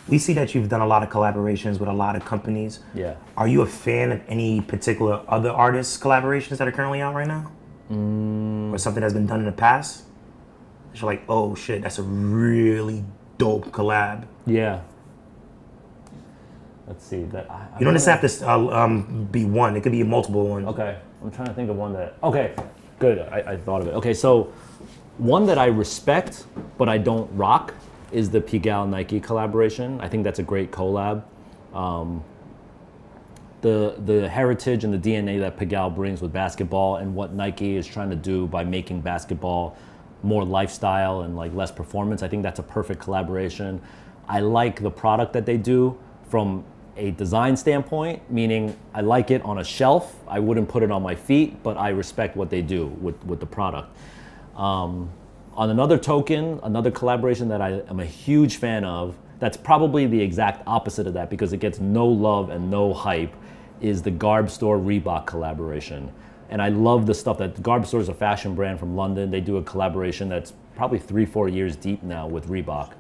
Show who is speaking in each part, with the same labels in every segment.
Speaker 1: We see that you've done a lot of collaborations with a lot of companies.
Speaker 2: Yeah.
Speaker 1: Are you a fan of any particular other artists' collaborations that are currently out right now? Or something that's been done in the past? That you're like, oh shit, that's a really dope collab.
Speaker 2: Yeah. Let's see.
Speaker 1: You don't just have to be one. It could be multiple ones.
Speaker 2: Okay. I'm trying to think of one that. Okay. Good. I thought of it. Okay. So, one that I respect but I don't rock is the Pigalle Nike collaboration. I think that's a great collab. The heritage and the DNA that Pigalle brings with basketball and what Nike is trying to do by making basketball more lifestyle and like less performance. I think that's a perfect collaboration. I like the product that they do from a design standpoint, meaning I like it on a shelf. I wouldn't put it on my feet, but I respect what they do with the product. On another token, another collaboration that I am a huge fan of, that's probably the exact opposite of that because it gets no love and no hype, is the Garb Store Reebok collaboration. And I love the stuff that Garb Store is a fashion brand from London. They do a collaboration that's probably 3-4 years deep now with Reebok.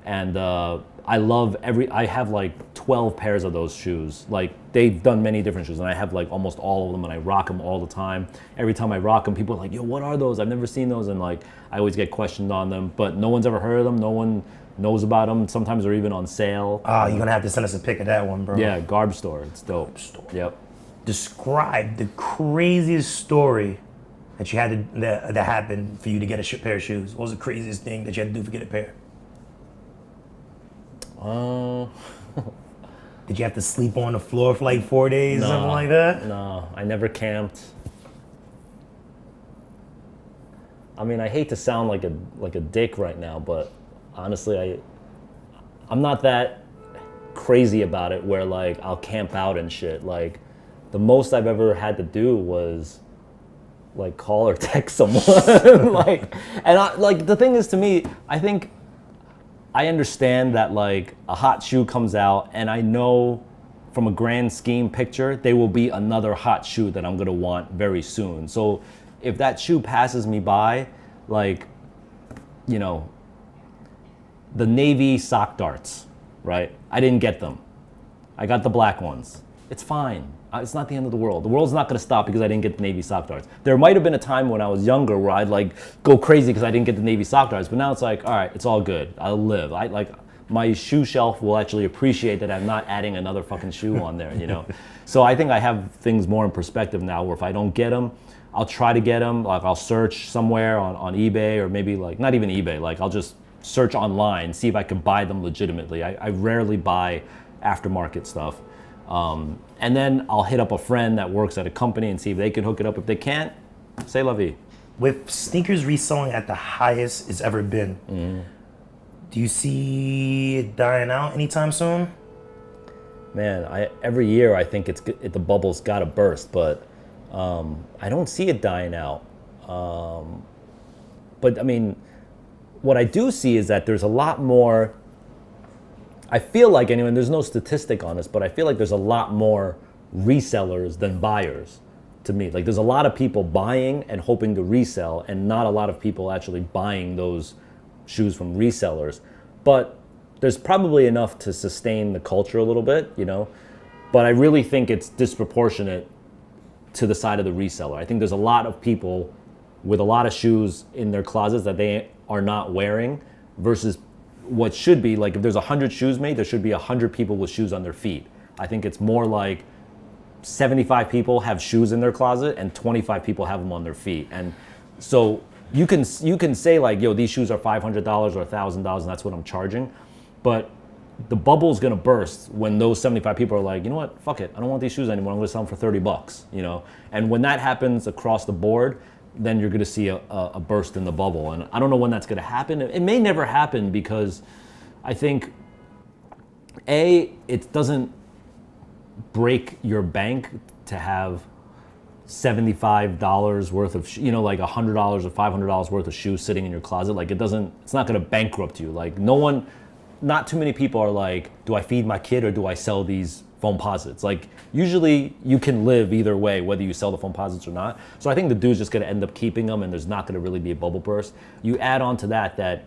Speaker 2: And I have like 12 pairs of those shoes. Like they've done many different shoes and I have like almost all of them and I rock them all the time. Every time I rock them, people are like, yo, what are those? I've never seen those. And like, I always get questioned on them, but no one's ever heard of them. No one knows about them. Sometimes they're even on sale.
Speaker 1: You're gonna have to send us a pic of that one, bro.
Speaker 2: Yeah, Garb Store, it's dope.
Speaker 1: Garb Store.
Speaker 2: Yep.
Speaker 1: Describe the craziest story that you had that happened for you to get a pair of shoes. What was the craziest thing that you had to do to get a pair? Did you have to sleep on the floor for like 4 days or something like that?
Speaker 2: No, I never camped. I mean, I hate to sound like a dick right now, but honestly, I'm not that crazy about it where like I'll camp out and shit. Like the most I've ever had to do was like call or text someone. Like the thing is, to me, I think I understand that like a hot shoe comes out and I know from a grand scheme picture, there will be another hot shoe that I'm gonna want very soon. So if that shoe passes me by, like, you know, the navy sock darts, right? I didn't get them. I got the black ones. It's fine. It's not the end of the world. The world's not gonna stop because I didn't get the navy sock darts. There might have been a time when I was younger where I'd like go crazy because I didn't get the navy sock darts, but now it's like, all right, it's all good. I'll live. My shoe shelf will actually appreciate that I'm not adding another fucking shoe on there, you know? So I think I have things more in perspective now where if I don't get them, I'll try to get them. Like I'll search somewhere on eBay or maybe like, not even eBay, like I'll just search online, see if I can buy them legitimately. I rarely buy aftermarket stuff. And then I'll hit up a friend that works at a company and see if they can hook it up. If they can't, say la vie.
Speaker 1: With sneakers reselling at the highest it's ever been, do you see it dying out anytime soon?
Speaker 2: Man, every year I think the bubble's got to burst, but I don't see it dying out. But I mean, what I do see is that there's a lot more. I feel like, anyway, there's no statistic on this, but I feel like there's a lot more resellers than buyers to me. Like there's a lot of people buying and hoping to resell and not a lot of people actually buying those shoes from resellers. But there's probably enough to sustain the culture a little bit, you know? But I really think it's disproportionate to the side of the reseller. I think there's a lot of people with a lot of shoes in their closets that they are not wearing versus what should be, like if there's 100 shoes made, there should be 100 people with shoes on their feet. I think it's more like 75 people have shoes in their closet and 25 people have them on their feet. And so you can say like, yo, these shoes are $500 or $1,000 and that's what I'm charging. But the bubble's gonna burst when those 75 people are like, you know what, fuck it, I don't want these shoes anymore, I'm gonna sell them for $30, you know? And when that happens across the board, then you're gonna see a burst in the bubble. And I don't know when that's gonna happen. It may never happen because I think, it doesn't break your bank to have $75 worth of, like $100 or $500 worth of shoes sitting in your closet. Like it's not gonna bankrupt you. Like not too many people are like, do I feed my kid or do I sell these Foamposites? Like usually you can live either way, whether you sell the Foamposites or not. So I think the dude's just gonna end up keeping them and there's not gonna really be a bubble burst. You add on to that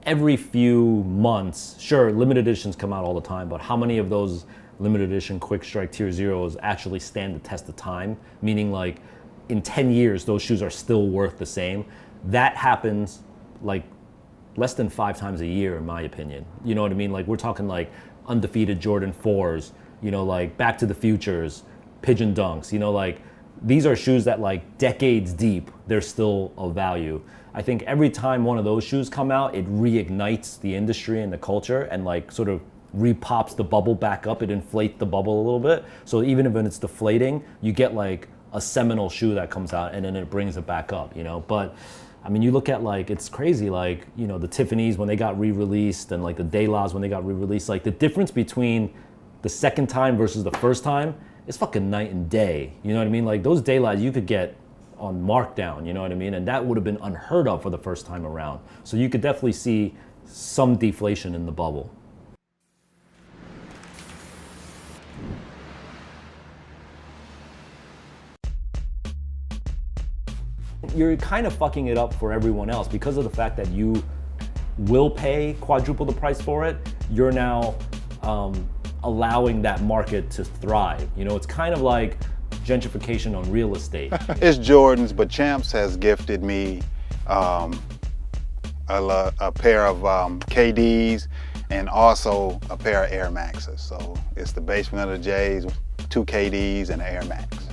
Speaker 2: every few months, sure, limited editions come out all the time, but how many of those limited edition Quick Strike Tier Zeros actually stand the test of time? Meaning like in 10 years, those shoes are still worth the same. That happens like less than 5 times a year, in my opinion. You know what I mean? Like we're talking like undefeated Jordan 4s, you know, like Back to the Futures, Pigeon Dunks, you know, like these are shoes that like decades deep, they're still of value. I think every time one of those shoes come out, it reignites the industry and the culture and like sort of repops the bubble back up. It inflates the bubble a little bit. So even if it's deflating, you get like a seminal shoe that comes out and then it brings it back up, you know? But I mean, you look at like, it's crazy, like, you know, the Tiffany's when they got re-released and like the De Las when they got re-released, like the difference between the second time versus the first time is fucking night and day. You know what I mean? Like those De Las you could get on markdown, you know what I mean? And that would have been unheard of for the first time around. So you could definitely see some deflation in the bubble. You're kind of fucking it up for everyone else because of the fact that you will pay quadruple the price for it. You're now allowing that market to thrive. You know, it's kind of like gentrification on real estate.
Speaker 3: It's Jordans, but Champs has gifted me a pair of KDs and also a pair of Air Maxes. So it's the basement of the J's, 2 KDs and an Air Max.